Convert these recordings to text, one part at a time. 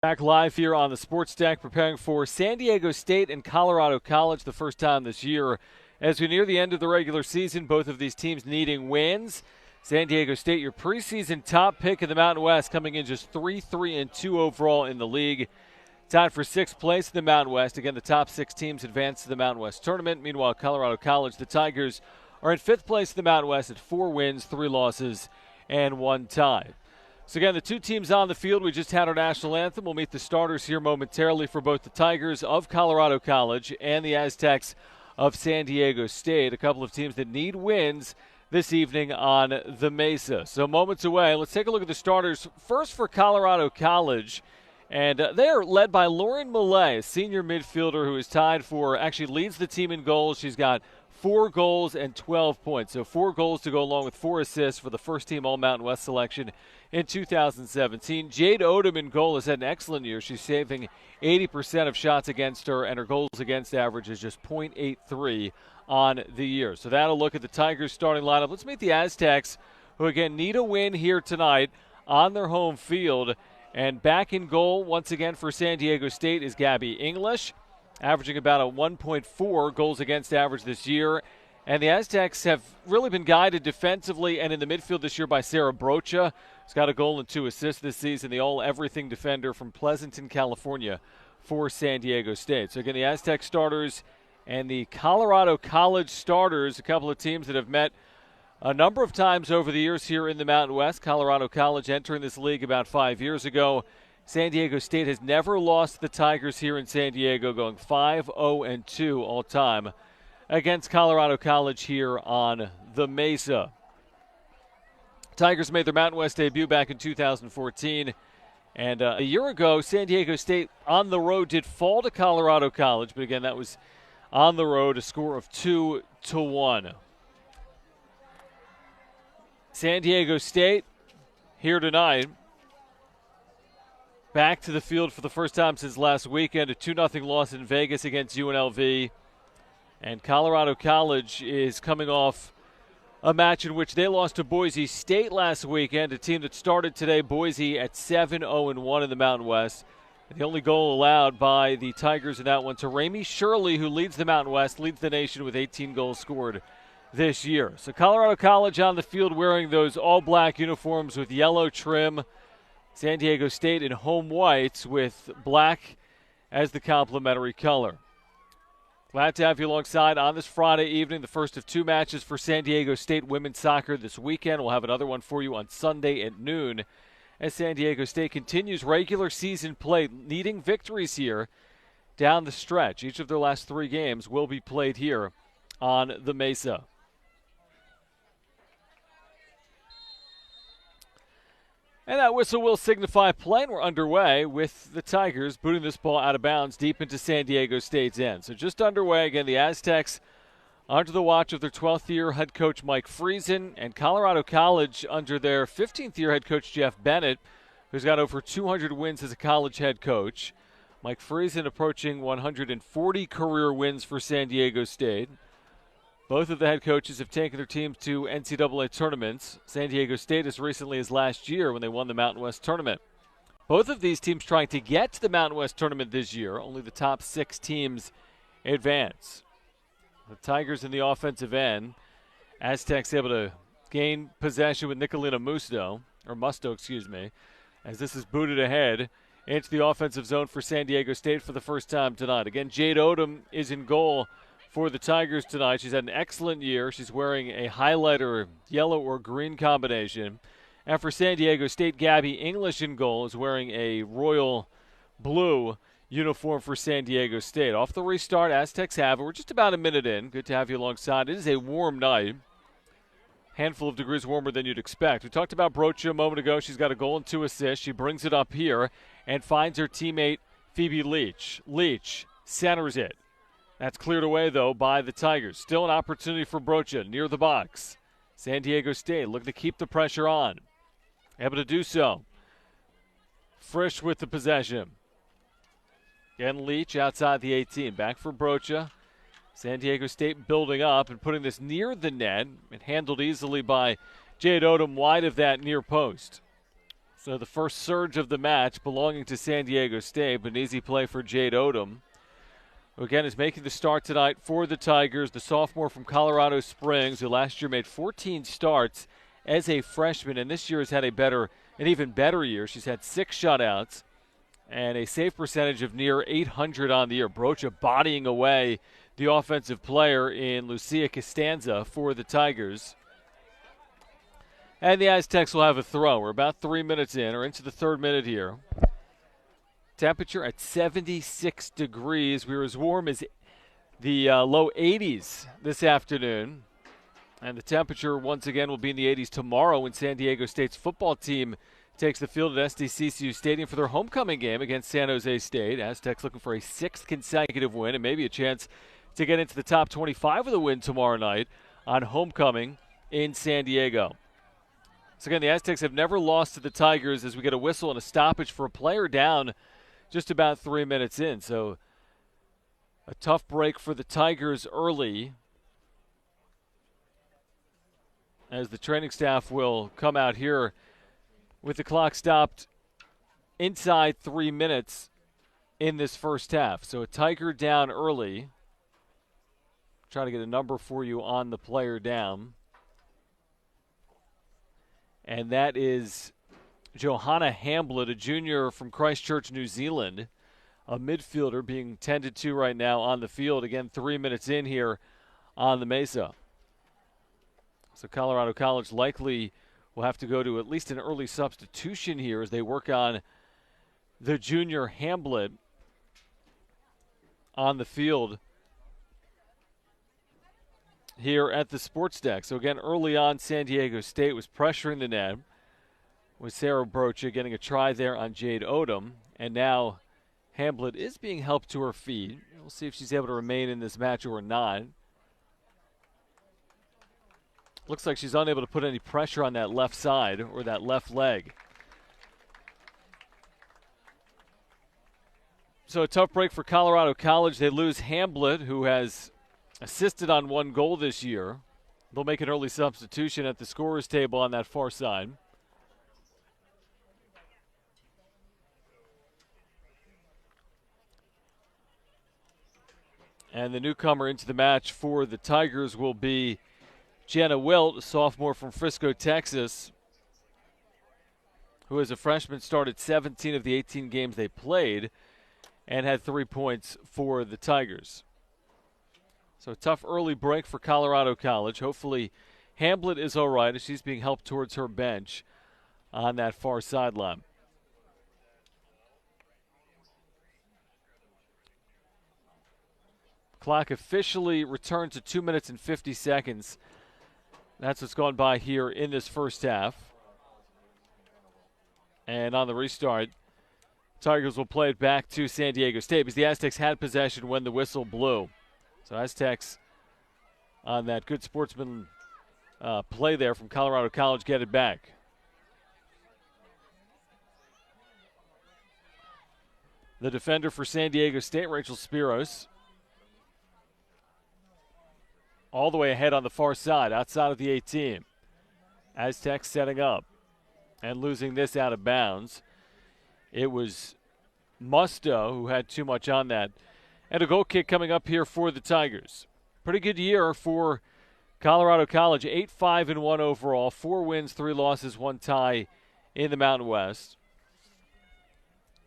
Back live here on the Sports Deck, preparing for San Diego State and Colorado College the first time this year. As we near the end of the regular season, both of these teams needing wins. San Diego State, your preseason top pick in the Mountain West, coming in just 3-3-2 overall in the league. Tied for sixth place in the Mountain West. Again, the top six teams advance to the Mountain West tournament. Meanwhile, Colorado College, the Tigers, are in fifth place in the Mountain West at 4 wins, 3 losses, and 1 tie. So again, the two teams on the field, we just had our national anthem. We'll meet the starters here momentarily for both the Tigers of Colorado College and the Aztecs of San Diego State, a couple of teams that need wins this evening on the Mesa. So moments away, let's take a look at the starters. First for Colorado College, and they are led by Lauren Millay, a senior midfielder who is tied for, actually leads the team in goals. She's got 4 goals and 12 points. So 4 goals to go along with 4 assists for the first team All-Mountain West selection in 2017. Jade Odom in goal has had an excellent year. She's saving 80% of shots against her, and her goals against average is just .83 on the year. So that'll look at the Tigers starting lineup. Let's meet the Aztecs, who again need a win here tonight on their home field. And back in goal once again for San Diego State is Gabby English, averaging about a 1.4 goals against average this year. And the Aztecs have really been guided defensively and in the midfield this year by Sarah Brocha. She's got a goal and 2 assists this season, the all-everything defender from Pleasanton, California for San Diego State. So again, the Aztec starters and the Colorado College starters, a couple of teams that have met a number of times over the years here in the Mountain West. Colorado College entering this league about 5 years ago. San Diego State has never lost the Tigers here in San Diego, going 5-0-2 all time against Colorado College here on the Mesa. Tigers made their Mountain West debut back in 2014. And a year ago, San Diego State on the road did fall to Colorado College. But again, that was on the road, a score of 2-1. San Diego State here tonight. Back to the field for the first time since last weekend, a 2-0 loss in Vegas against UNLV. And Colorado College is coming off a match in which they lost to Boise State last weekend, a team that started today, Boise, at 7-0-1 in the Mountain West. And the only goal allowed by the Tigers in that one to Ramey Shirley, who leads the Mountain West, leads the nation with 18 goals scored this year. So Colorado College on the field wearing those all-black uniforms with yellow trim. San Diego State in home whites with black as the complementary color. Glad to have you alongside on this Friday evening, the first of 2 matches for San Diego State women's soccer this weekend. We'll have another one for you on Sunday at noon as San Diego State continues regular season play, needing victories here down the stretch. Each of their last 3 games will be played here on the Mesa. And that whistle will signify play, and we're underway with the Tigers booting this ball out of bounds deep into San Diego State's end. So just underway again, the Aztecs under the watch of their 12th-year head coach Mike Friesen, and Colorado College under their 15th-year head coach Jeff Bennett, who's got over 200 wins as a college head coach. Mike Friesen approaching 140 career wins for San Diego State. Both of the head coaches have taken their teams to NCAA tournaments. San Diego State as recently as last year when they won the Mountain West tournament. Both of these teams trying to get to the Mountain West tournament this year. Only the top 6 teams advance. The Tigers in the offensive end. Aztecs able to gain possession with Nicolina Musto, as this is booted ahead into the offensive zone for San Diego State for the first time tonight. Again, Jade Odom is in goal for the Tigers tonight. She's had an excellent year. She's wearing a highlighter yellow or green combination. And for San Diego State, Gabby English in goal is wearing a royal blue uniform for San Diego State. Off the restart, Aztecs have it. We're just about a minute in. Good to have you alongside. It is a warm night. Handful of degrees warmer than you'd expect. We talked about Brocha a moment ago. She's got a goal and 2 assists. She brings it up here and finds her teammate Phoebe Leach. Leach centers it. That's cleared away, though, by the Tigers. Still an opportunity for Brocha near the box. San Diego State looking to keep the pressure on. Able to do so. Frisch with the possession. Again, Leach outside the 18. Back for Brocha. San Diego State building up and putting this near the net and handled easily by Jade Odom wide of that near post. So the first surge of the match belonging to San Diego State, but an easy play for Jade Odom, who again is making the start tonight for the Tigers, the sophomore from Colorado Springs, who last year made 14 starts as a freshman, and this year has had an even better year. She's had 6 shutouts and a save percentage of near .800 on the year. Brocha bodying away the offensive player in Lucia Costanza for the Tigers. And the Aztecs will have a throw. We're about 3 minutes in, or into the third minute here. Temperature at 76 degrees. We were as warm as the low 80s this afternoon. And the temperature, once again, will be in the 80s tomorrow when San Diego State's football team takes the field at SDCCU Stadium for their homecoming game against San Jose State. Aztecs looking for a 6th consecutive win and maybe a chance to get into the top 25 with a win tomorrow night on homecoming in San Diego. So again, the Aztecs have never lost to the Tigers as we get a whistle and a stoppage for a player down just about 3 minutes in. So a tough break for the Tigers early as the training staff will come out here with the clock stopped inside 3 minutes in this first half. So a Tiger down early. Try to get a number for you on the player down. And that is Johanna Hamblett, a junior from Christchurch, New Zealand, a midfielder being tended to right now on the field. Again, 3 minutes in here on the Mesa. So Colorado College likely will have to go to at least an early substitution here as they work on the junior Hamblett on the field here at the sports deck. So again, early on, San Diego State was pressuring the net with Sarah Brocha getting a try there on Jade Odom. And now Hamblett is being helped to her feet. We'll see if she's able to remain in this match or not. Looks like she's unable to put any pressure on that left side or that left leg. So a tough break for Colorado College. They lose Hamblett, who has assisted on 1 goal this year. They'll make an early substitution at the scorer's table on that far side. And the newcomer into the match for the Tigers will be Jenna Wilt, a sophomore from Frisco, Texas, who as a freshman started 17 of the 18 games they played and had 3 points for the Tigers. So a tough early break for Colorado College. Hopefully Hamblett is all right as she's being helped towards her bench on that far sideline. Clock officially returned to 2 minutes and 50 seconds. That's what's gone by here in this first half. And on the restart, Tigers will play it back to San Diego State because the Aztecs had possession when the whistle blew. So Aztecs on that good sportsman play there from Colorado College get it back. The defender for San Diego State, Rachel Spiros, all the way ahead on the far side, outside of the 18. Aztecs setting up and losing this out of bounds. It was Musto who had too much on that. And a goal kick coming up here for the Tigers. Pretty good year for Colorado College. 8-5-1 overall. 4 wins, 3 losses, 1 tie in the Mountain West.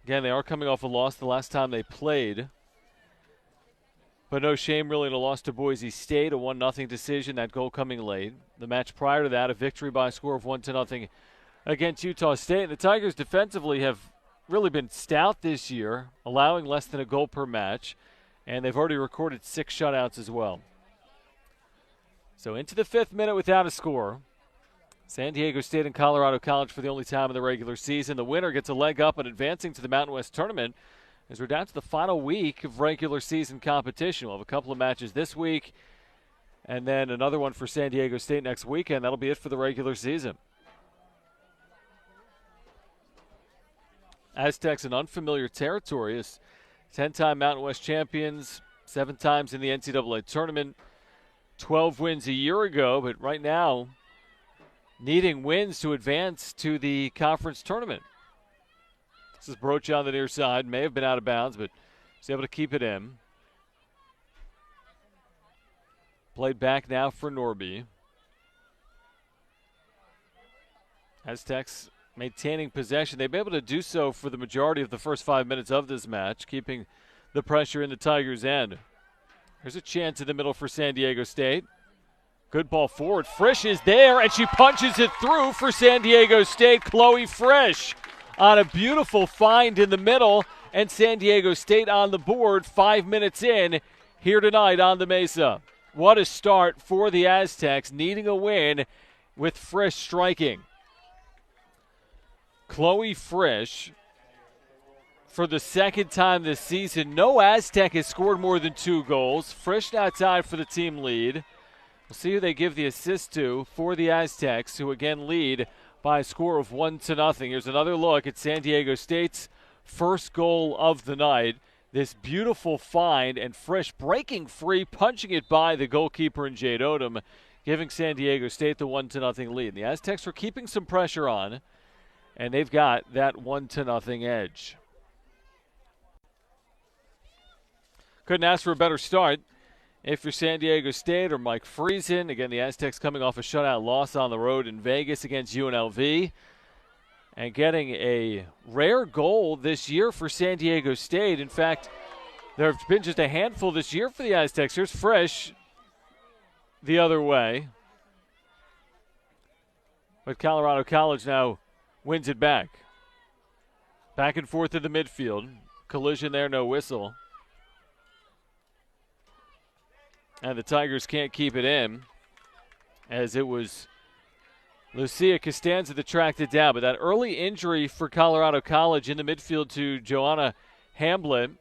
Again, they are coming off a loss the last time they played. But no shame really in a loss to Boise State, a 1-0 decision, that goal coming late. The match prior to that, a victory by a score of 1-0 against Utah State. And the Tigers defensively have really been stout this year, allowing less than a goal per match. And they've already recorded 6 shutouts as well. So into the 5th minute without a score. San Diego State and Colorado College for the only time in the regular season. The winner gets a leg up in advancing to the Mountain West Tournament as we're down to the final week of regular season competition. We'll have a couple of matches this week and then another one for San Diego State next weekend. That'll be it for the regular season. Aztecs in unfamiliar territory as 10-time Mountain West champions, 7 times in the NCAA tournament, 12 wins a year ago, but right now needing wins to advance to the conference tournament. This is Broach on the near side. May have been out of bounds, but was able to keep it in. Played back now for Norby. Aztecs maintaining possession. They've been able to do so for the majority of the first 5 minutes of this match, keeping the pressure in the Tigers' end. There's a chance in the middle for San Diego State. Good ball forward. Frisch is there, and she punches it through for San Diego State. Chloe Frisch on a beautiful find in the middle, and San Diego State on the board 5 minutes in here tonight on the Mesa. What a start for the Aztecs, needing a win with Frisch striking. Chloe Frisch, for the second time this season, no Aztec has scored more than 2 goals. Frisch now tied for the team lead. We'll see who they give the assist to for the Aztecs, who again lead by a score of 1-0. Here's another look at San Diego State's first goal of the night. This beautiful find, and Frisch breaking free, punching it by the goalkeeper in Jade Odom, giving San Diego State the 1-0 lead. The Aztecs were keeping some pressure on, and they've got that 1-0 edge. Couldn't ask for a better start if you're San Diego State or Mike Friesen. Again, the Aztecs coming off a shutout loss on the road in Vegas against UNLV, and getting a rare goal this year for San Diego State. In fact, there have been just a handful this year for the Aztecs. Here's Frisch the other way, but Colorado College now wins it back. Back and forth in the midfield. Collision there, no whistle. And the Tigers can't keep it in, as it was Lucia Costanza that tracked it down. But that early injury for Colorado College in the midfield to Joanna Hamblett,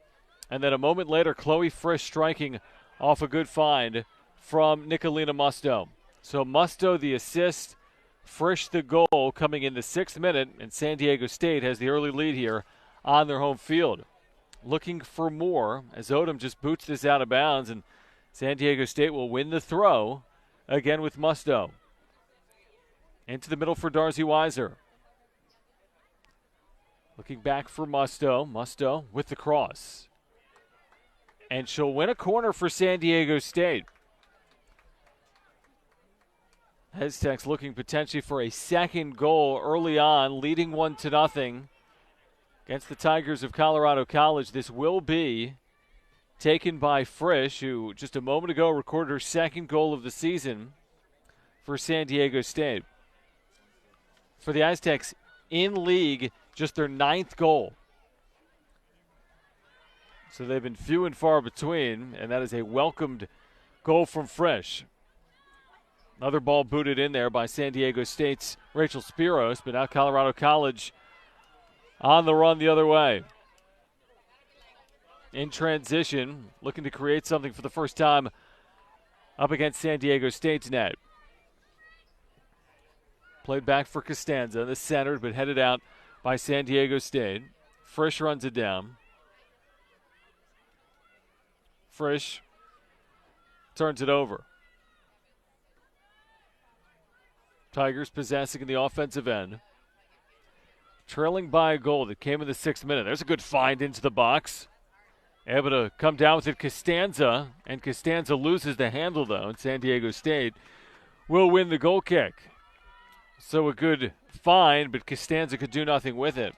and then a moment later, Chloe Frisch striking off a good find from Nicolina Musto. So Musto the assist, Frisch the goal coming in the 6th minute, and San Diego State has the early lead here on their home field. Looking for more as Odom just boots this out of bounds, and San Diego State will win the throw again with Musto. Into the middle for Darcy Weiser. Looking back for Musto. Musto with the cross. And she'll win a corner for San Diego State. Aztecs looking potentially for a second goal early on, leading 1-0 against the Tigers of Colorado College. This will be taken by Frisch, who just a moment ago recorded her second goal of the season for San Diego State. For the Aztecs in league, just their 9th goal. So they've been few and far between, and that is a welcomed goal from Frisch. Another ball booted in there by San Diego State's Rachel Spiros, but now Colorado College on the run the other way. In transition, looking to create something for the first time up against San Diego State's net. Played back for Costanza, the centered, but headed out by San Diego State. Frisch runs it down. Frisch turns it over. Tigers possessing in the offensive end. Trailing by a goal that came in the 6th minute. There's a good find into the box. Able to come down with it, Costanza, and Costanza loses the handle, though, and San Diego State will win the goal kick. So a good find, but Costanza could do nothing with it.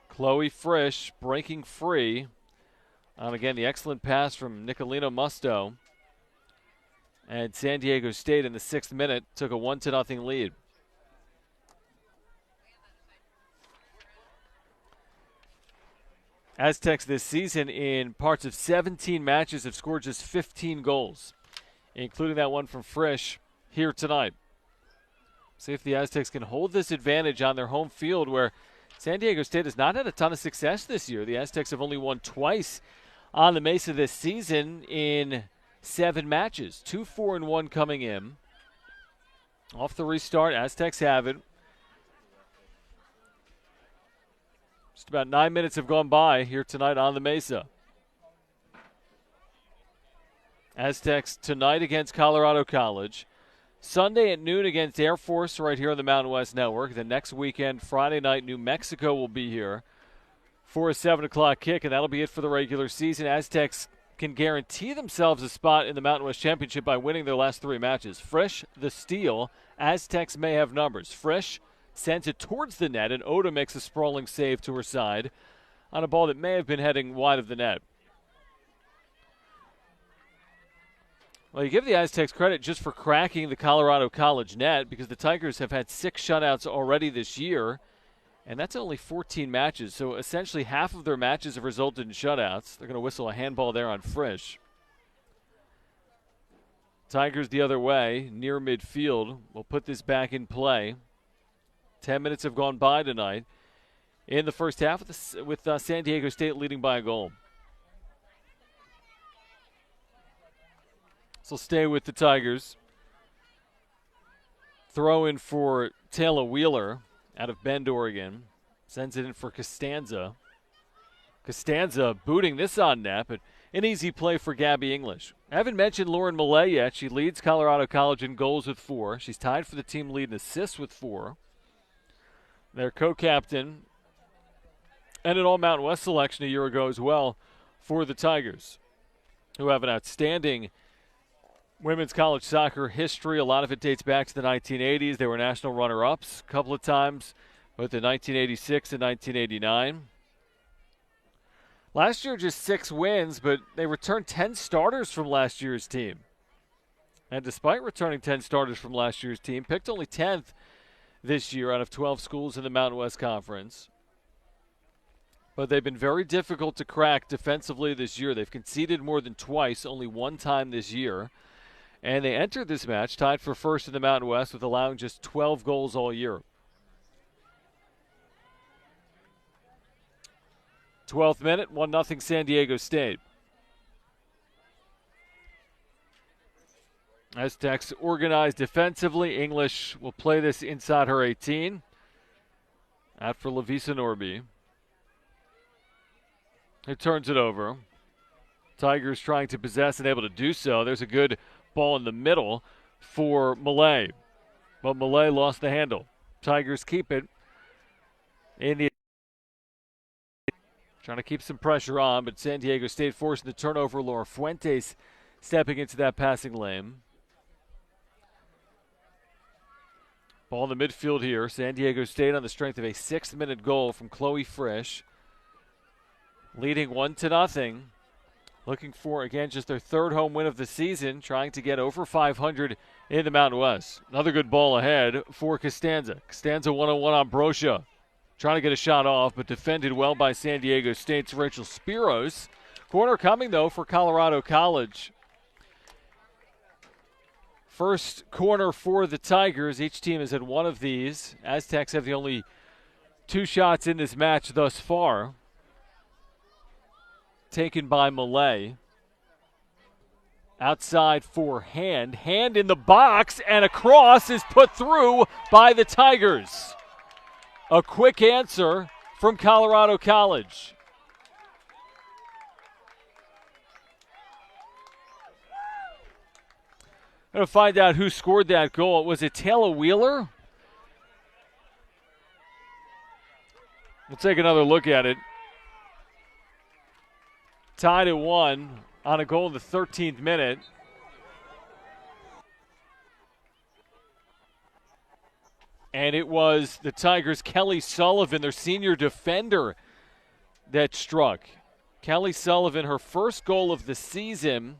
Chloe Frisch breaking free on, again, the excellent pass from Nicolina Musto. And San Diego State in the 6th minute took a 1-0 lead. Aztecs this season in parts of 17 matches have scored just 15 goals, including that one from Frisch here tonight. See if the Aztecs can hold this advantage on their home field, where San Diego State has not had a ton of success this year. The Aztecs have only won twice on the Mesa this season in 7 matches. 2-4-1 coming in. Off the restart, Aztecs have it. Just about 9 minutes have gone by here tonight on the Mesa. Aztecs tonight against Colorado College. Sunday at noon against Air Force right here on the Mountain West Network. The next weekend, Friday night, New Mexico will be here for a 7 o'clock kick, and that'll be it for the regular season. Aztecs can guarantee themselves a spot in the Mountain West Championship by winning their last 3 matches. Frisch, the steal. Aztecs may have numbers. Frisch sends it towards the net, and Oda makes a sprawling save to her side on a ball that may have been heading wide of the net. Well, you give the Aztecs credit just for cracking the Colorado College net because the Tigers have had 6 shutouts already this year, and that's only 14 matches. So essentially half of their matches have resulted in shutouts. They're going to whistle a handball there on Frisch. Tigers the other way, near midfield. We'll put this back in play. 10 minutes have gone by tonight in the first half with San Diego State leading by a goal. So stay with the Tigers. Throw in for Taylor Wheeler out of Bend, Oregon. Sends it in for Costanza. Costanza booting this on net, but an easy play for Gabby English. I haven't mentioned Lauren Millay yet. She leads Colorado College in goals with 4. She's tied for the team lead in assists with 4. Their co-captain and an All-Mountain West selection a year ago as well for the Tigers, who have an outstanding women's college soccer history. A lot of it dates back to the 1980s. They were national runner-ups a couple of times, both in 1986 and 1989. Last year, just 6 wins, but they returned 10 starters from last year's team. And despite returning 10 starters from last year's team, picked only 10th this year out of 12 schools in the Mountain West Conference. But they've been very difficult to crack defensively this year. They've conceded more than twice, only 1 time this year. And they entered this match tied for first in the Mountain West with allowing just 12 goals all year. 12th minute, 1-0 San Diego State. Aztecs organized defensively. English will play this inside her 18. Out for Lavisa Norby. Who turns it over. Tigers trying to possess and able to do so. There's a good ball in the middle for Millay. But Millay lost the handle. Tigers keep it in the trying to keep some pressure on, but San Diego State forcing the turnover. Laura Fuentes stepping into that passing lane. Ball in the midfield here. San Diego State on the strength of a 6th-minute goal from Chloe Frisch. Leading 1-0. Looking for, again, just their 3rd home win of the season, trying to get over 500 in the Mountain West. Another good ball ahead for Costanza. Costanza 1-on-1 on Brocia. Trying to get a shot off, but defended well by San Diego State's Rachel Spiros. Corner coming, though, for Colorado College. First corner for the Tigers. Each team has had one of these. Aztecs have the only 2 shots in this match thus far. Taken by Millay. Outside for Hand. Hand in the box, and a cross is put through by the Tigers. A quick answer from Colorado College. Going to find out who scored that goal. Was it Taylor Wheeler? We'll take another look at it. Tied at 1 on a goal in the 13th minute. And it was the Tigers' Kelly Sullivan, their senior defender, that struck. Kelly Sullivan, her first goal of the season,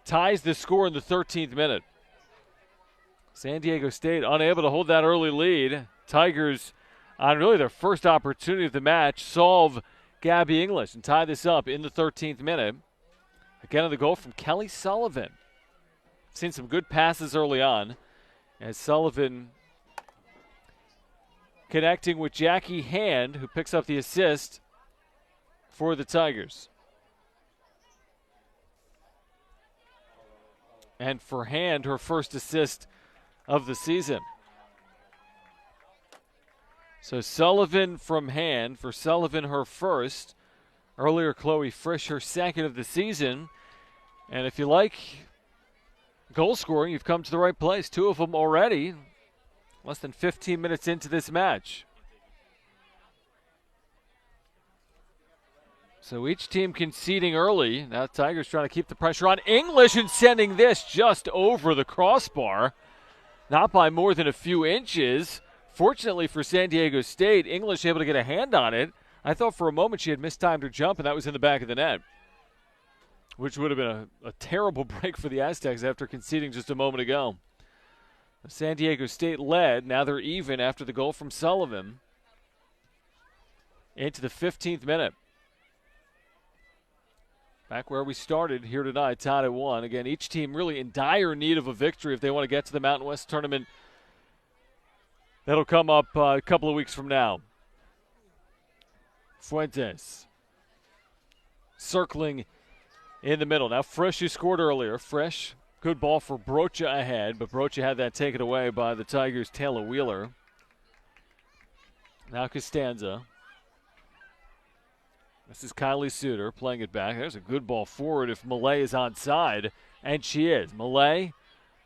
ties the score in the 13th minute. San Diego State unable to hold that early lead. Tigers, on really their first opportunity of the match, solve Gabby English and tie this up in the 13th minute. Again, on the goal from Kelly Sullivan. Seen some good passes early on as Sullivan connecting with Jackie Hand, who picks up the assist for the Tigers. And for Hand, her first assist of the season. So Sullivan from Hand, for Sullivan her first, Earlier, Chloe Frisch, her second of the season. And if you like goal scoring, you've come to the right place. 2 of them already, less than 15 minutes into this match. So each team conceding early. Now Tigers trying to keep the pressure on English and sending this just over the crossbar. Not by more than a few inches. Fortunately for San Diego State, English able to get a hand on it. I thought for a moment she had mistimed her jump, and that was in the back of the net, which would have been a terrible break for the Aztecs after conceding just a moment ago. San Diego State led. Now they're even after the goal from Sullivan. Into the 15th minute. Back where we started here tonight, tied at 1. Again, each team really in dire need of a victory if they want to get to the Mountain West tournament. That'll come up a couple of weeks from now. Fuentes circling in the middle. Now Frisch, who scored earlier. Frisch, good ball for Brocha ahead, but Brocha had that taken away by the Tigers' Taylor Wheeler. Now Costanza. This is Kylie Suter playing it back. There's a good ball forward if Millay is onside, and she is. Millay,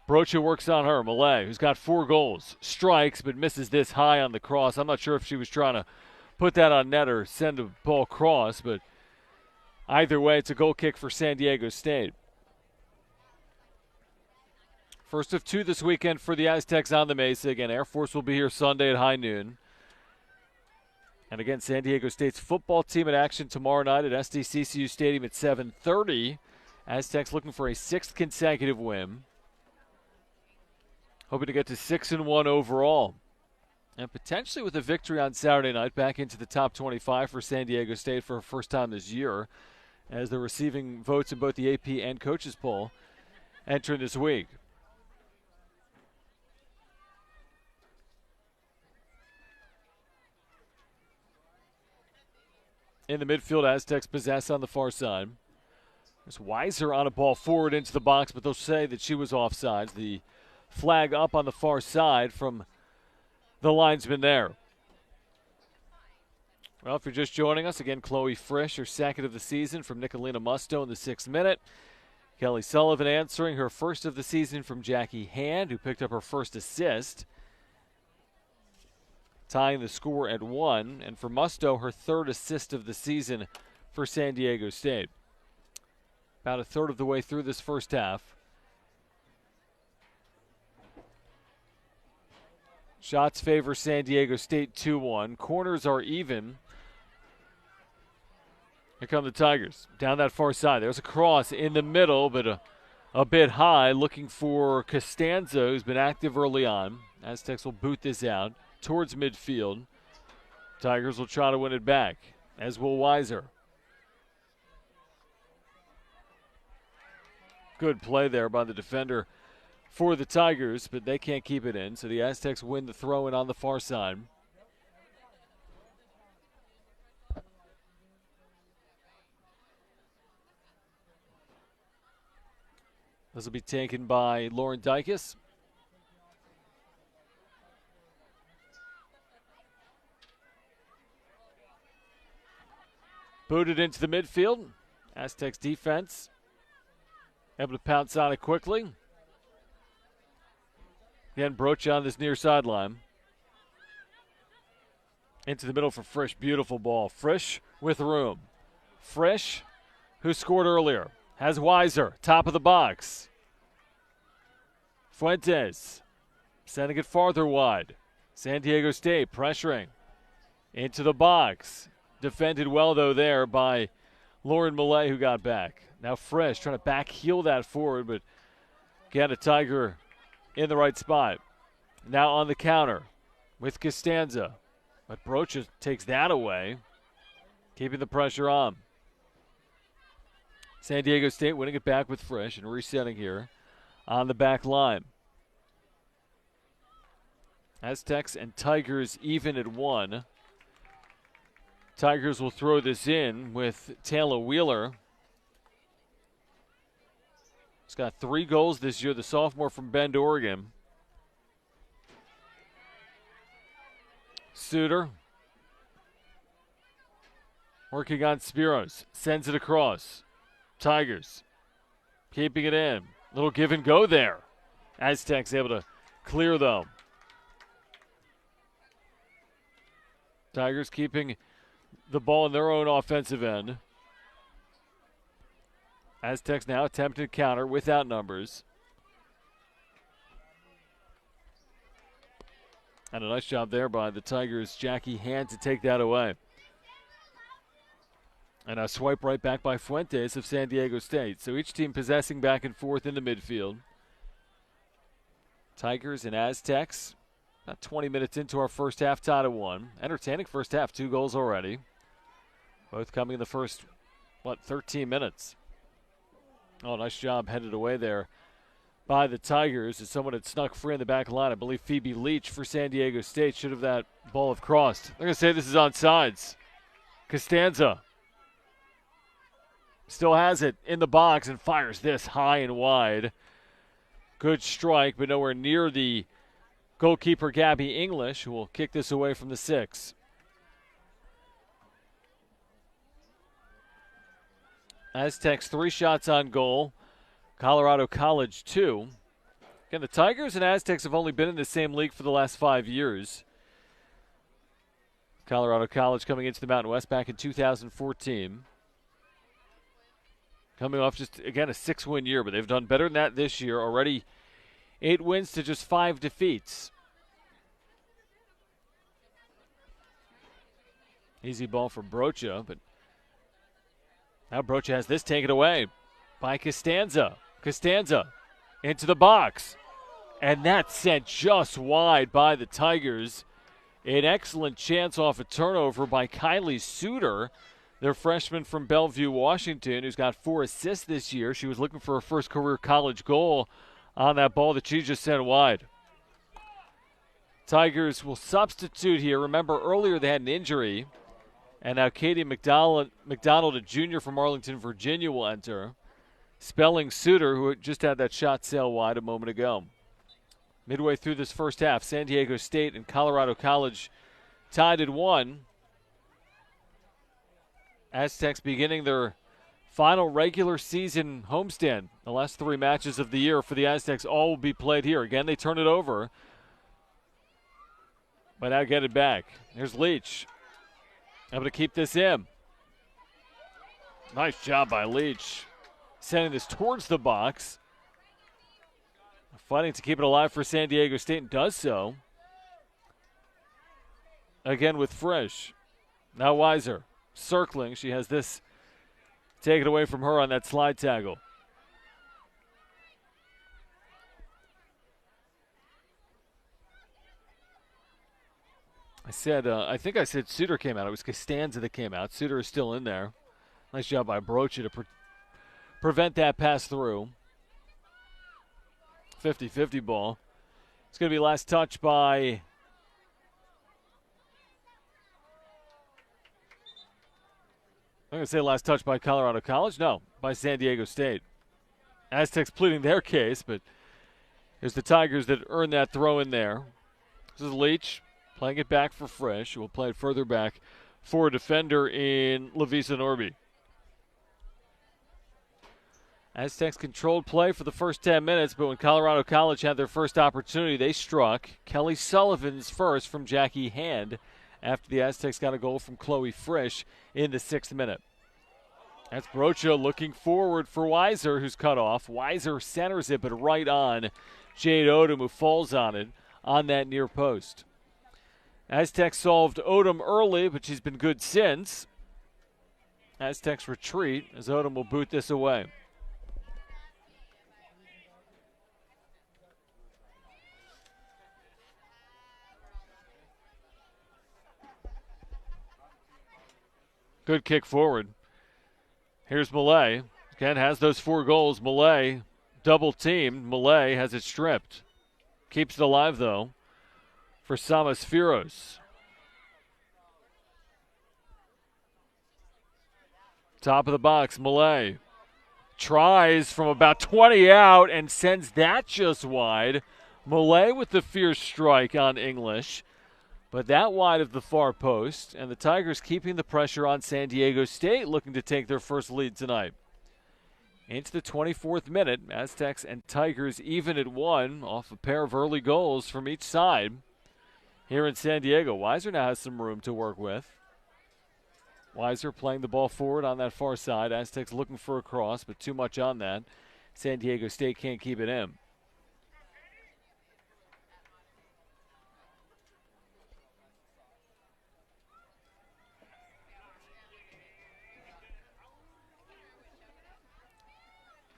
Brocha works on her. Millay, who's got 4 goals, strikes but misses this high on the cross. I'm not sure if she was trying to put that on net or send a ball cross, but either way, it's a goal kick for San Diego State. First of 2 this weekend for the Aztecs on the Mesa. Again, Air Force will be here Sunday at high noon. And again, San Diego State's football team in action tomorrow night at SDCCU Stadium at 7:30. Aztecs looking for a 6th consecutive win. Hoping to get to 6-1 overall. And potentially with a victory on Saturday night, back into the top 25 for San Diego State for the first time this year, as they're receiving votes in both the AP and coaches poll entering this week. In the midfield, Aztecs possess on the far side. There's Weiser on a ball forward into the box, but they'll say that she was offside. The flag up on the far side from the linesman there. Well, if you're just joining us, again, Chloe Frisch, her second of the season from Nicolina Musto in the 6th minute. Kelly Sullivan answering her first of the season from Jackie Hand, who picked up her first assist, tying the score at 1. And for Musto, her 3rd assist of the season for San Diego State. About a third of the way through this first half. Shots favor San Diego State 2-1. Corners are even. Here come the Tigers. Down that far side. There's a cross in the middle, but a bit high. Looking for Costanza, who's been active early on. Aztecs will boot this out towards midfield. Tigers will try to win it back, as will Weiser. Good play there by the defender for the Tigers, but they can't keep it in, so the Aztecs win the throw-in on the far side. This will be taken by Lauren Dykes. Booted into the midfield. Aztecs defense able to pounce on it quickly. Again, Brocha on this near sideline. Into the middle for Frisch. Beautiful ball. Frisch with room. Frisch, who scored earlier, has Weiser, top of the box. Fuentes sending it farther wide. San Diego State pressuring into the box. Defended well, though, there by Lauren Millay, who got back. Now Frisch trying to back heel that forward, but again, a Tiger in the right spot. Now on the counter with Costanza. But Brocha takes that away, keeping the pressure on. San Diego State winning it back with Frisch and resetting here on the back line. Aztecs and Tigers even at 1. Tigers will throw this in with Taylor Wheeler. He's got 3 goals this year, the sophomore from Bend, Oregon. Suter. Working on Spiros. Sends it across. Tigers keeping it in. Little give and go there. Aztecs able to clear though. Tigers keeping the ball in their own offensive end. Aztecs now attempting to counter without numbers. And a nice job there by the Tigers' Jackie Hand to take that away. And a swipe right back by Fuentes of San Diego State. So each team possessing back and forth in the midfield. Tigers and Aztecs about 20 minutes into our first half, tied at 1. Entertaining first half, 2 goals already. Both coming in the first, 13 minutes. Oh, nice job headed away there by the Tigers as someone had snuck free in the back line. I believe Phoebe Leach for San Diego State. Should have that ball have crossed. They're going to say this is onside. Costanza still has it in the box and fires this high and wide. Good strike, but nowhere near the goalkeeper Gabby English, who will kick this away from the 6. Aztecs 3 shots on goal. Colorado College 2. Again, the Tigers and Aztecs have only been in the same league for the last 5 years. Colorado College coming into the Mountain West back in 2014. Coming off just, again, a 6-win year, but they've done better than that this year. Already 8 wins to just 5 defeats. Easy ball for Brocha, but now Brocha has this taken away by Costanza. Costanza into the box. And that's sent just wide by the Tigers. An excellent chance off a turnover by Kylie Suter, their freshman from Bellevue, Washington, who's got 4 assists this year. She was looking for her first career college goal on that ball that she just sent wide. Tigers will substitute here. Remember, earlier they had an injury. And now Katie McDonald, a junior from Arlington, Virginia, will enter. Spelling Suter, who just had that shot sail wide a moment ago. Midway through this first half, San Diego State and Colorado College tied at 1. Aztecs beginning their final regular season homestand. The last 3 matches of the year for the Aztecs all will be played here. Again, they turn it over, but now get it back. Here's Leach. Able to keep this in. Nice job by Leach. Sending this towards the box. Fighting to keep it alive for San Diego State and does so. Again with Frisch. Now Weiser. Circling. She has this taken away from her on that slide tackle. I think I said Suter came out. It was Costanza that came out. Suter is still in there. Nice job by Brocha to prevent that pass through. 50-50 ball. It's going to be last touch by I'm going to say last touch by Colorado College. No, by San Diego State. Aztecs pleading their case, but it's the Tigers that earned that throw in there. This is Leach. Playing it back for Frisch. We'll play it further back for a defender in Lavisa Norby. Aztecs controlled play for the first 10 minutes, but when Colorado College had their first opportunity, they struck. Kelly Sullivan's first from Jackie Hand after the Aztecs got a goal from Chloe Frisch in the 6th minute. That's Brocha looking forward for Weiser, who's cut off. Weiser centers it, but right on Jade Odom, who falls on it on that near post. Aztecs solved Odom early, but she's been good since. Aztecs retreat as Odom will boot this away. Good kick forward. Here's Millay. Again, has those 4 goals. Millay double teamed. Millay has it stripped. Keeps it alive, though, for Samasfiros. Top of the box, Millay tries from about 20 out and sends that just wide. Millay with the fierce strike on English. but that wide of the far post, and the Tigers keeping the pressure on San Diego State, looking to take their first lead tonight. Into the 24th minute, Aztecs and Tigers even at 1 off a pair of early goals from each side. Here in San Diego, Weiser now has some room to work with. Weiser playing the ball forward on that far side. Aztecs looking for a cross, but too much on that. San Diego State can't keep it in.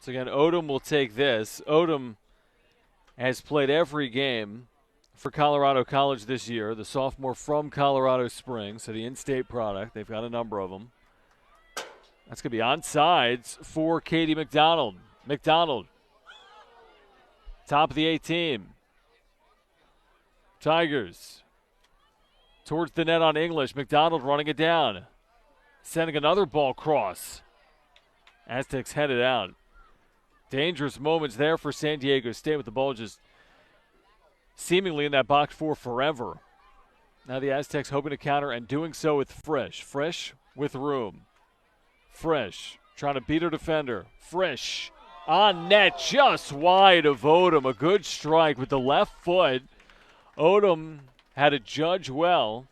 So again, Odom will take this. Odom has played every game for Colorado College this year, the sophomore from Colorado Springs, so the in-state product. They've got a number of them. That's going to be onsides for Katie McDonald. McDonald, top of the 18. Tigers towards the net on English. McDonald running it down. Sending another ball cross. Aztecs headed out. Dangerous moments there for San Diego State with the ball just seemingly in that box for forever. Now the Aztecs hoping to counter and doing so with Frisch. Frisch with room. Frisch trying to beat her defender. Frisch on net just wide of Odom. A good strike with the left foot. Odom had to judge well,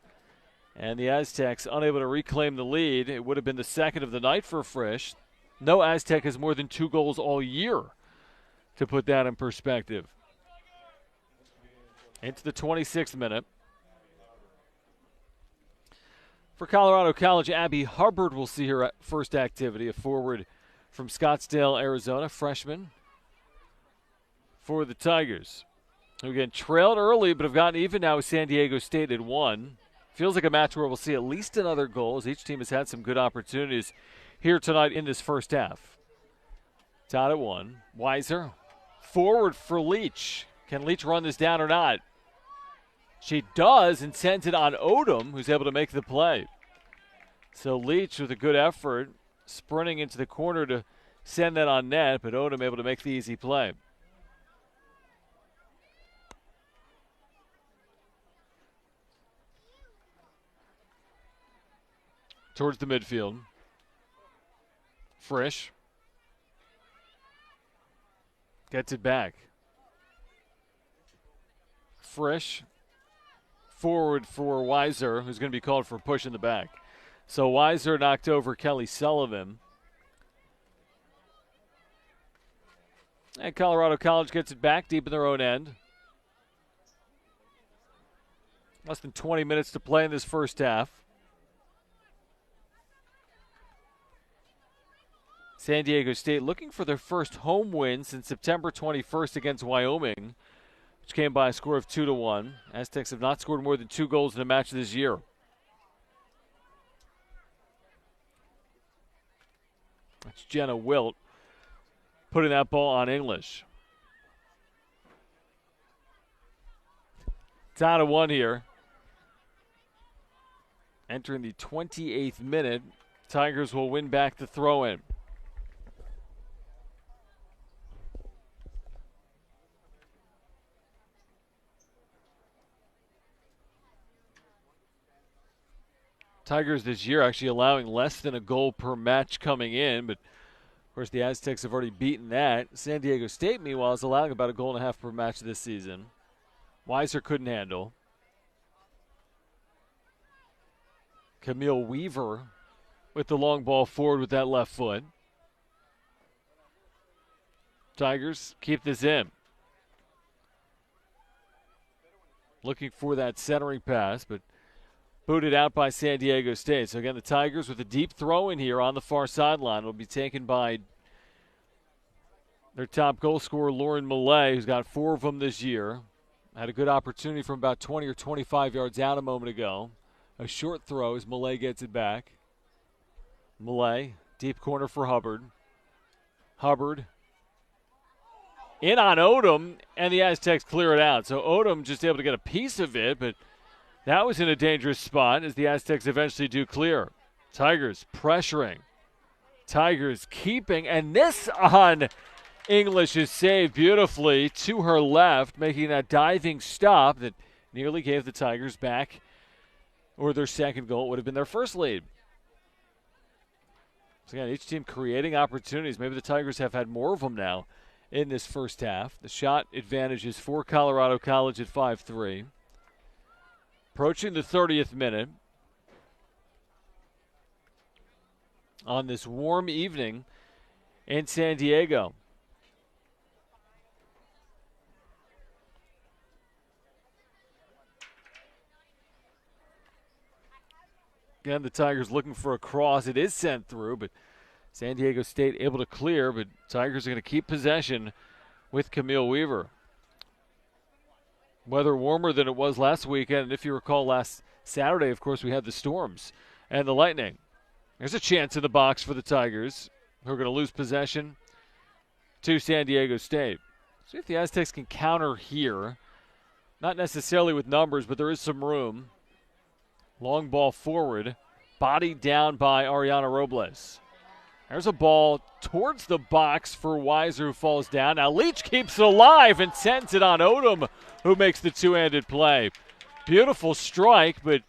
and the Aztecs unable to reclaim the lead. It would have been the second of the night for Frisch. No Aztec has more than 2 goals all year, to put that in perspective. Into the 26th minute. For Colorado College, Abby Hubbard will see her first activity, a forward from Scottsdale, Arizona, freshman for the Tigers, who again trailed early but have gotten even now with San Diego State at 1. Feels like a match where we'll see at least another goal, as each team has had some good opportunities here tonight in this first half. Tied at 1. Weiser forward for Leach. Can Leach run this down or not? She does, and sends it on Odom, who's able to make the play. So Leach with a good effort, sprinting into the corner to send that on net, but Odom able to make the easy play. Towards the midfield. Frisch gets it back. Frisch forward for Weiser, who's going to be called for a push in the back. So Weiser knocked over Kelly Sullivan. And Colorado College gets it back deep in their own end. Less than 20 minutes to play in this first half. San Diego State looking for their first home win since September 21st against Wyoming, which came by a score of 2-1. Aztecs have not scored more than 2 goals in a match this year. That's Jenna Wilt putting that ball on English. It's out of 1 here. Entering the 28th minute, Tigers will win back the throw-in. Tigers this year actually allowing less than a goal per match coming in, but of course the Aztecs have already beaten that. San Diego State, meanwhile, is allowing about a goal and a half per match this season. Weiser couldn't handle. Camille Weaver with the long ball forward with that left foot. Tigers keep this in. Looking for that centering pass, but booted out by San Diego State. So again, the Tigers with a deep throw in here on the far sideline. Will be taken by their top goal scorer, Lauren Millay, who's got 4 of them this year. Had a good opportunity from about 20 or 25 yards out a moment ago. A short throw as Millay gets it back. Millay, deep corner for Hubbard. Hubbard in on Odom, and the Aztecs clear it out. So Odom just able to get a piece of it, but that was in a dangerous spot as the Aztecs eventually do clear. Tigers pressuring. Tigers keeping, and this on English is saved beautifully to her left, making that diving stop that nearly gave the Tigers back or their second goal, it would have been their first lead. So again, each team creating opportunities. Maybe the Tigers have had more of them now in this first half. The shot advantage is for Colorado College at 5-3. Approaching the 30th minute on this warm evening in San Diego. Again, the Tigers looking for a cross. It is sent through, but San Diego State able to clear, but Tigers are going to keep possession with Camille Weaver. Weather warmer than it was last weekend, and if you recall last Saturday, of course, we had the Storms and the Lightning. There's a chance in the box for the Tigers, who are going to lose possession to San Diego State. See if the Aztecs can counter here. Not necessarily with numbers, but there is some room. Long ball forward, bodied down by Ariana Robles. There's a ball towards the box for Weiser, who falls down. Now Leach keeps it alive and sends it on Odom, who makes the two-handed play. Beautiful strike, but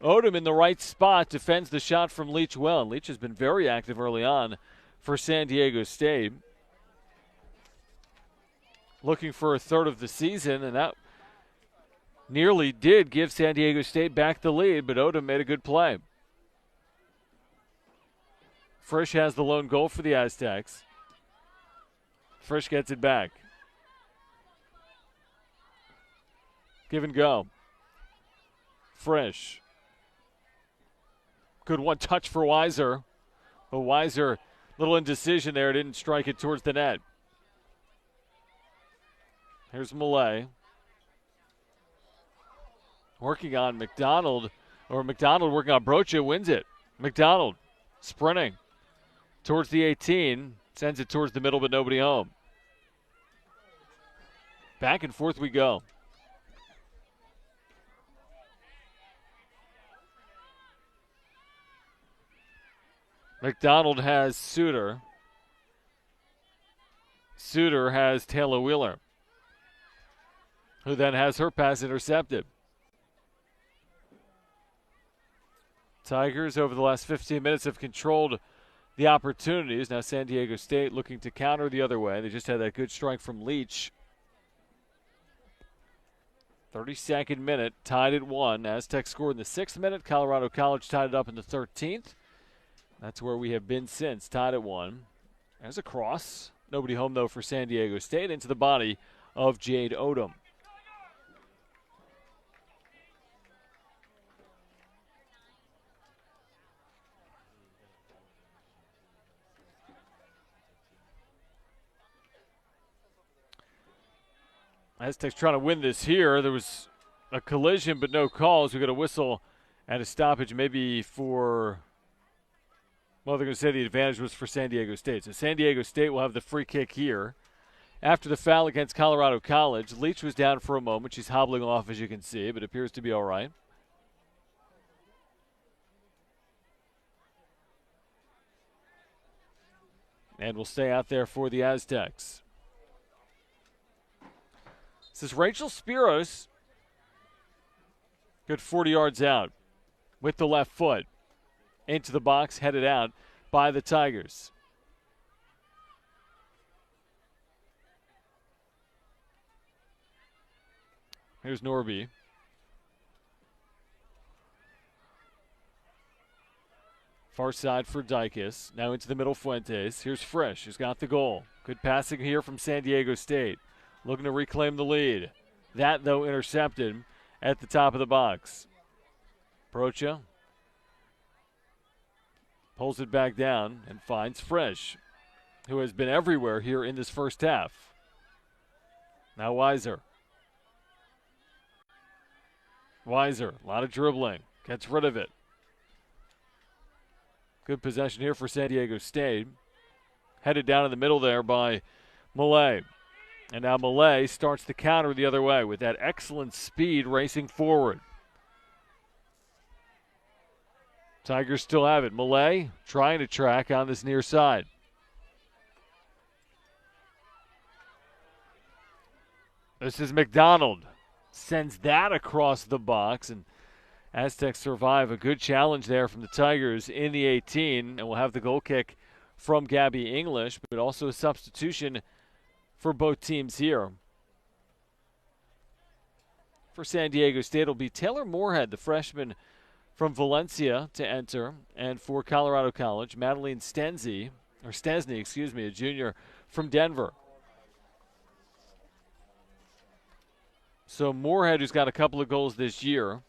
Odom in the right spot defends the shot from Leach well. And Leach has been very active early on for San Diego State. Looking for a third of the season, and that nearly did give San Diego State back the lead, but Odom made a good play. Frisch has the lone goal for the Aztecs. Frisch gets it back. Give and go. Frisch. Good one touch for Weiser. But Weiser, little indecision there, didn't strike it towards the net. Here's Millay. Working on McDonald, or McDonald working on Brocha, wins it. McDonald sprinting towards the 18, sends it towards the middle, but nobody home. Back and forth we go. McDonald has Suter. Suter has Taylor Wheeler, who then has her pass intercepted. Tigers over the last 15 minutes have controlled the opportunities. Now San Diego State looking to counter the other way. They just had that good strike from Leach. 32nd minute, tied at 1. Aztecs scored in the 6th minute. Colorado College tied it up in the 13th. That's where we have been since, tied at 1. There's a cross. Nobody home, though, for San Diego State into the body of Jade Odom. Aztecs trying to win this here. There was a collision, but no calls. We got a whistle and a stoppage, maybe for, well, they're going to say the advantage was for San Diego State. So San Diego State will have the free kick here. After the foul against Colorado College, Leach was down for a moment. She's hobbling off, as you can see, but appears to be all right. And will stay out there for the Aztecs. This is Rachel Spiros. Good 40 yards out with the left foot. Into the box, headed out by the Tigers. Here's Norby. Far side for Dykes. Now into the middle, Fuentes. Here's Frisch, who's got the goal. Good passing here from San Diego State. Looking to reclaim the lead. That, though, intercepted at the top of the box. Brocha pulls it back down and finds Frisch, who has been everywhere here in this first half. Now Weiser. Weiser, a lot of dribbling. Gets rid of it. Good possession here for San Diego State. Headed down in the middle there by Millay. And now Millay starts the counter the other way with that excellent speed racing forward. Tigers still have it. Millay trying to track on this near side. This is McDonald. Sends that across the box, and Aztecs survive a good challenge there from the Tigers in the 18, and we'll have the goal kick from Gabby English, but also a substitution for both teams here. For San Diego State, it'll be Taylor Moorhead, the freshman from Valencia, to enter, and for Colorado College, Madeline Stensny, a junior from Denver. So Moorhead, who's got a couple of goals this year,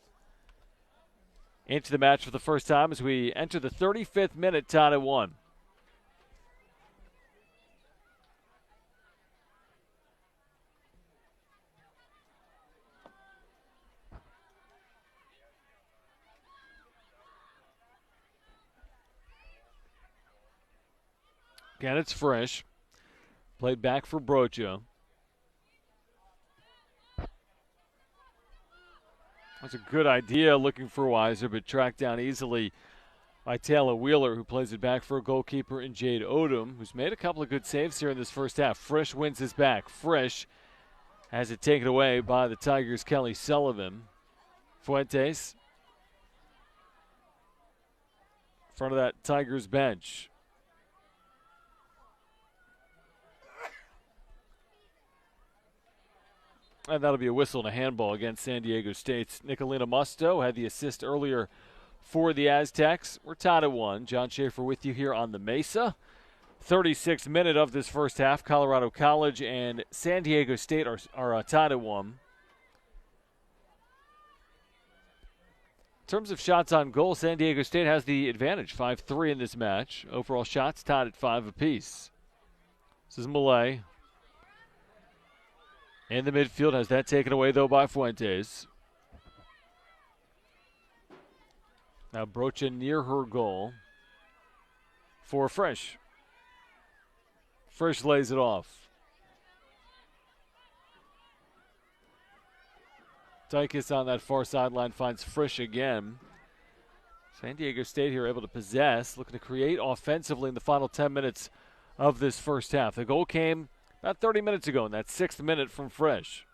into the match for the first time as we enter the 35th minute, tied at 1. Again, it's Frisch. Played back for Brocha. That's a good idea looking for Weiser, but tracked down easily by Taylor Wheeler, who plays it back for a goalkeeper in Jade Odom, who's made a couple of good saves here in this first half. Frisch wins his back. Frisch has it taken away by the Tigers' Kelly Sullivan. Fuentes in front of that Tigers bench. And that'll be a whistle and a handball against San Diego State's Nicolina Musto. Had the assist earlier for the Aztecs. We're tied at 1. John Schaefer with you here on the Mesa. 36th minute of this first half. Colorado College and San Diego State are tied at 1. In terms of shots on goal, San Diego State has the advantage. 5-3 in this match. Overall shots tied at 5 apiece. This is Malay. In the midfield, has that taken away, though, by Fuentes. Now Brocha near her goal for Frisch. Frisch lays it off. Dykes on that far sideline finds Frisch again. San Diego State here able to possess, looking to create offensively in the final 10 minutes of this first half. The goal came about 30 minutes ago in that 6th minute from Frisch.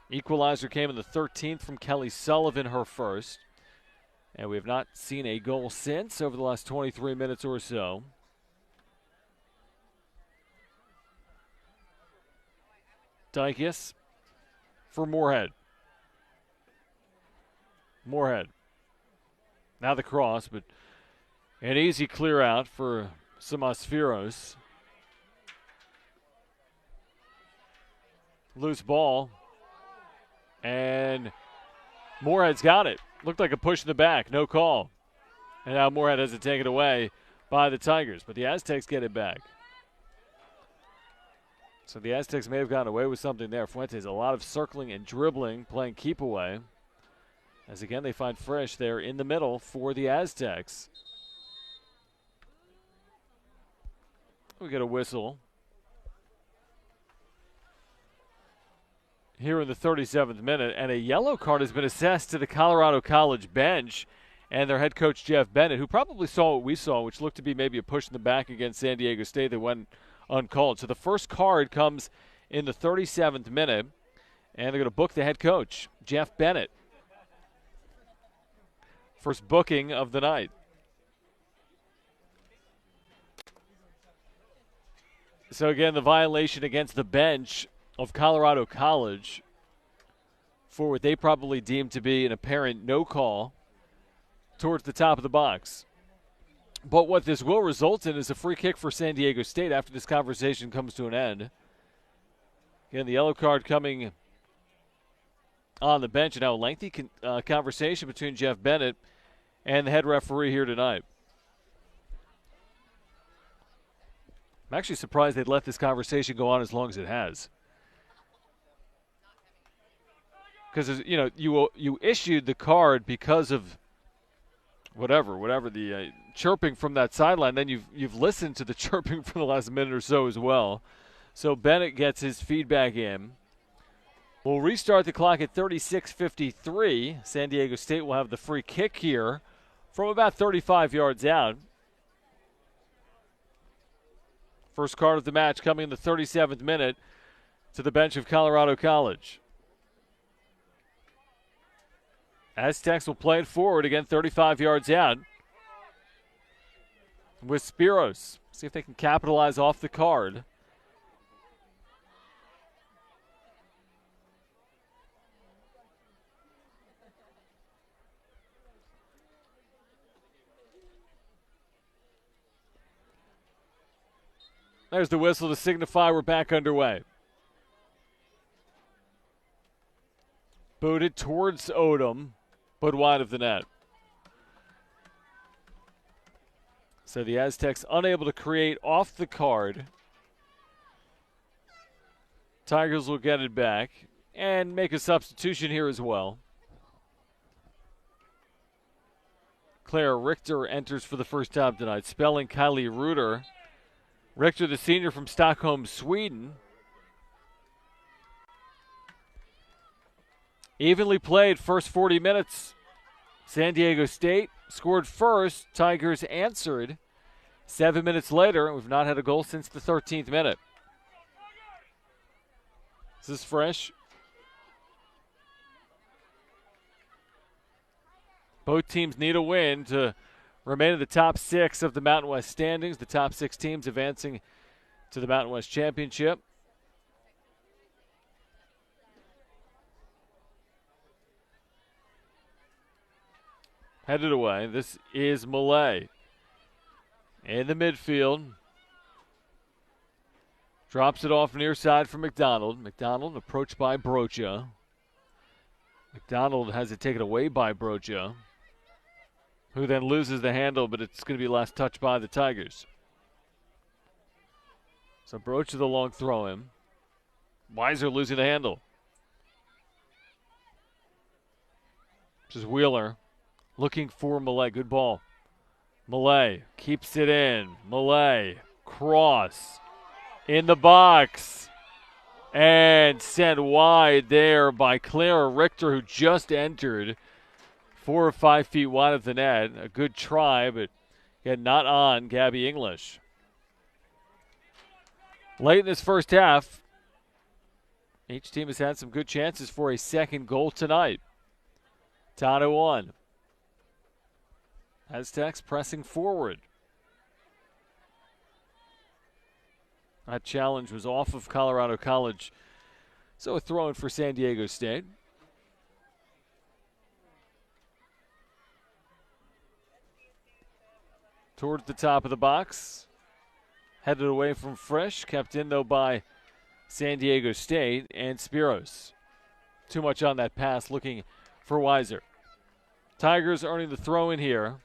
Equalizer came in the 13th from Kelly Sullivan, her first. And we have not seen a goal since over the last 23 minutes or so. Dykes for Moorhead. Moorhead. Now the cross, but an easy clear out for Simasfiros. Loose ball. And Moorhead's got it. Looked like a push in the back. No call. And now Moorhead has it taken away by the Tigers. But the Aztecs get it back. So the Aztecs may have gotten away with something there. Fuentes, a lot of circling and dribbling, playing keep away. As again, they find Frisch there in the middle for the Aztecs. We get a whistle here in the 37th minute, and a yellow card has been assessed to the Colorado College bench and their head coach Jeff Bennett, who probably saw what we saw, which looked to be maybe a push in the back against San Diego State that went uncalled. So the first card comes in the 37th minute, and they're going to book the head coach, Jeff Bennett. First booking of the night. So again, the violation against the bench of Colorado College for what they probably deemed to be an apparent no call towards the top of the box. But what this will result in is a free kick for San Diego State after this conversation comes to an end. Again, the yellow card coming on the bench, and now a lengthy conversation between Jeff Bennett and the head referee here tonight. I'm actually surprised they'd let this conversation go on as long as it has. Because, you know, you issued the card because of whatever the chirping from that sideline. Then you've listened to the chirping for the last minute or so as well. So Bennett gets his feedback in. We'll restart the clock at 36:53. San Diego State will have the free kick here from about 35 yards out. First card of the match coming in the 37th minute to the bench of Colorado College. Aztecs will play it forward again, 35 yards out. With Spiros. See if they can capitalize off the card. There's the whistle to signify we're back underway. Booted towards Odom, but wide of the net. So the Aztecs unable to create off the card. Tigers will get it back and make a substitution here as well. Claire Richter enters for the first time tonight, spelling Kylie Reuter. Richter, the senior from Stockholm, Sweden. Evenly played first 40 minutes. San Diego State scored first. Tigers answered. 7 minutes later, we've not had a goal since the 13th minute. This is fresh. Both teams need a win to remain in the top 6 of the Mountain West standings. The top 6 teams advancing to the Mountain West Championship. Headed away. This is Malay. In the midfield. Drops it off near side for McDonald. McDonald approached by Brocha. McDonald has it taken away by Brocha, who then loses the handle, but it's going to be last touched by the Tigers. So Brocha the long throw in. Weiser losing the handle. This is Wheeler looking for Malay. Good ball. Malay keeps it in. Malay, cross in the box. And sent wide there by Clara Richter, who just entered 4 or 5 feet wide of the net. A good try, but yet not on Gabby English. Late in this first half, each team has had some good chances for a second goal tonight. Tie to 1. Aztecs pressing forward. That challenge was off of Colorado College, so a throw in for San Diego State. Towards the top of the box. Headed away from Frisch, kept in though by San Diego State and Spiros. Too much on that pass, looking for Weiser. Tigers earning the throw in here.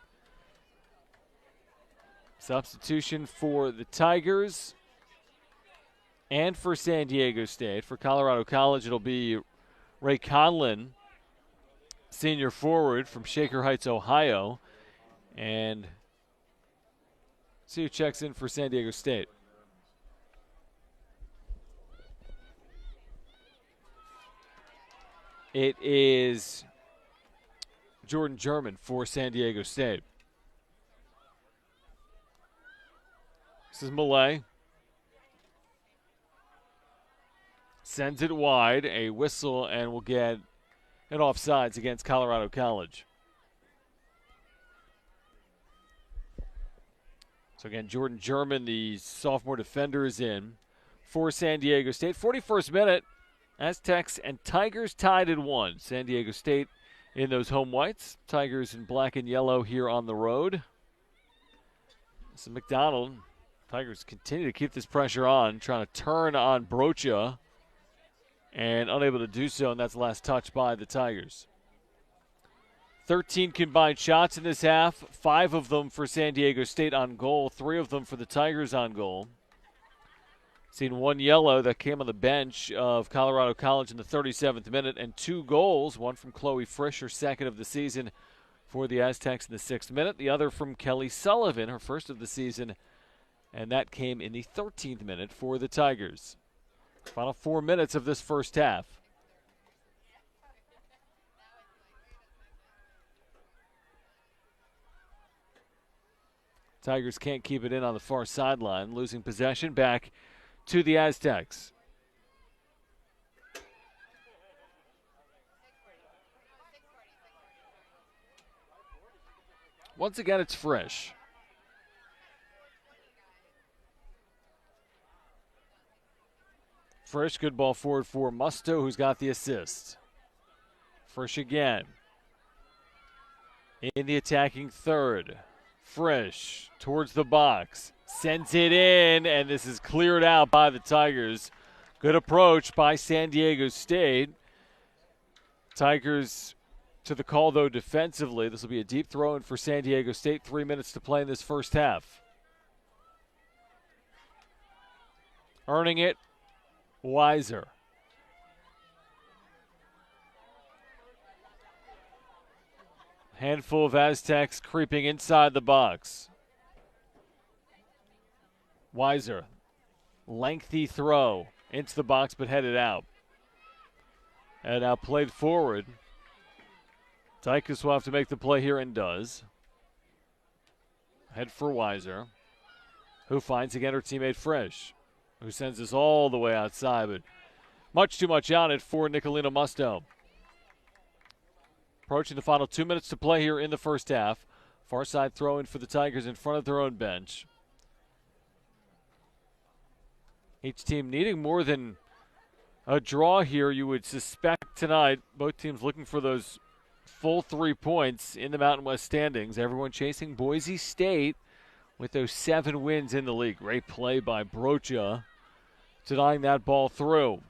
Substitution for the Tigers and for San Diego State. For Colorado College, it'll be Ray Conlon, senior forward from Shaker Heights, Ohio. And see who checks in for San Diego State. It is Jordan German for San Diego State. This is Malay. Sends it wide, a whistle, and will get an offsides against Colorado College. So again, Jordan German, the sophomore defender, is in for San Diego State. 41st minute, Aztecs and Tigers tied at 1. San Diego State in those home whites. Tigers in black and yellow here on the road. This is McDonald. Tigers continue to keep this pressure on, trying to turn on Brocha, and unable to do so, and that's the last touch by the Tigers. 13 combined shots in this half, 5 of them for San Diego State on goal, 3 of them for the Tigers on goal. Seen 1 yellow that came on the bench of Colorado College in the 37th minute, and 2 goals, one from Chloe Frisch, her second of the season for the Aztecs in the 6th minute, the other from Kelly Sullivan, her first of the season, and that came in the 13th minute for the Tigers. Final 4 minutes of this first half. Tigers can't keep it in on the far sideline, losing possession back to the Aztecs. Once again, it's Frisch. Frisch, good ball forward for Musto, who's got the assist. Frisch again. In the attacking third. Frisch towards the box. Sends it in, and this is cleared out by the Tigers. Good approach by San Diego State. Tigers to the call, though, defensively. This will be a deep throw in for San Diego State. 3 minutes to play in this first half. Earning it, Weiser. Handful of Aztecs creeping inside the box. Weiser, lengthy throw into the box but headed out. And now played forward. Tychus will have to make the play here and does. Head for Weiser, who finds again her teammate Frisch, who sends this all the way outside, but much too much on it for Nicolino Musto. Approaching the final 2 minutes to play here in the first half. Far side throw in for the Tigers in front of their own bench. Each team needing more than a draw here, you would suspect tonight. Both teams looking for those full 3 points in the Mountain West standings. Everyone chasing Boise State with those 7 wins in the league. Great play by Brocha, denying that ball through.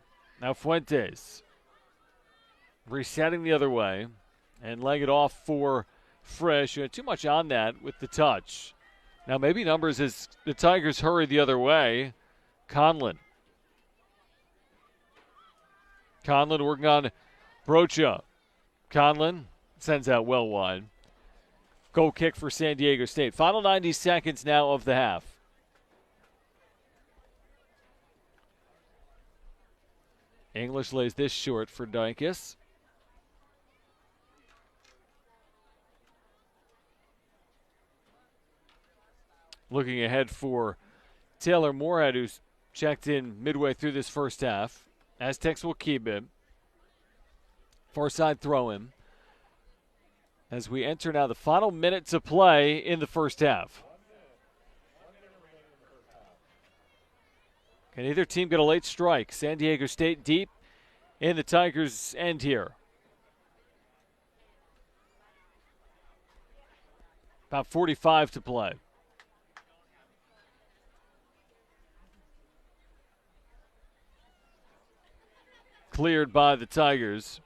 Now Fuentes resetting the other way and laying it off for Frisch. Too much on that with the touch. Now maybe numbers as the Tigers hurry the other way. Conlon working on Brocha. Conlon sends out well wide. Goal kick for San Diego State. Final 90 seconds now of the half. English lays this short for Dykus. Looking ahead for Taylor Moorhead, who's checked in midway through this first half. Aztecs will keep him. Far side throw in. As we enter now the final minute to play in the first half. Can either team get a late strike? San Diego State deep in the Tigers' end here. About 45 to play. Cleared by the Tigers.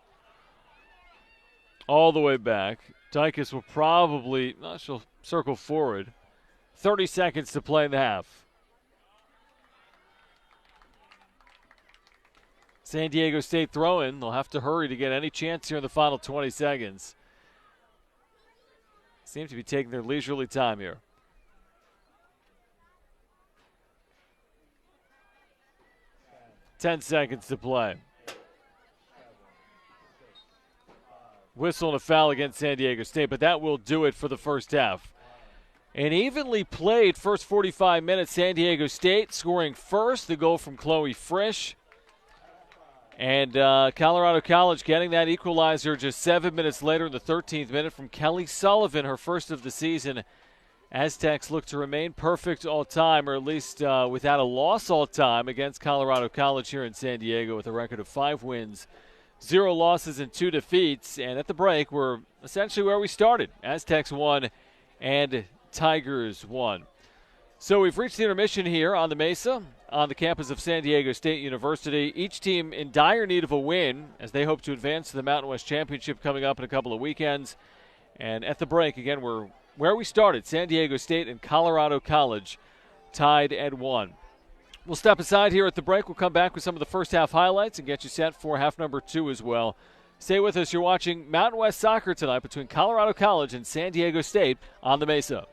All the way back. Dykus will probably, she'll circle forward. 30 seconds to play in the half. San Diego State throw-in. They'll have to hurry to get any chance here in the final 20 seconds. Seem to be taking their leisurely time here. Ten seconds to play. Whistle and a foul against San Diego State, but that will do it for the first half. An evenly played first 45 minutes. San Diego State scoring first, the goal from Chloe Frisch. And Colorado College getting that equalizer just 7 minutes later in the 13th minute from Kelly Sullivan, her first of the season. Aztecs look to remain perfect all time, or at least without a loss all time against Colorado College here in San Diego with a record of 5 wins, 0 losses, and 2 defeats. And at the break, we're essentially where we started. Aztecs won and Tigers won. So we've reached the intermission here on the Mesa, on the campus of San Diego State University. Each team in dire need of a win as they hope to advance to the Mountain West Championship coming up in a couple of weekends. And at the break, again, we're where we started. San Diego State and Colorado College tied at 1. We'll step aside here at the break. We'll come back with some of the first half highlights and get you set for half number 2 as well. Stay with us. You're watching Mountain West Soccer tonight between Colorado College and San Diego State on the Mesa.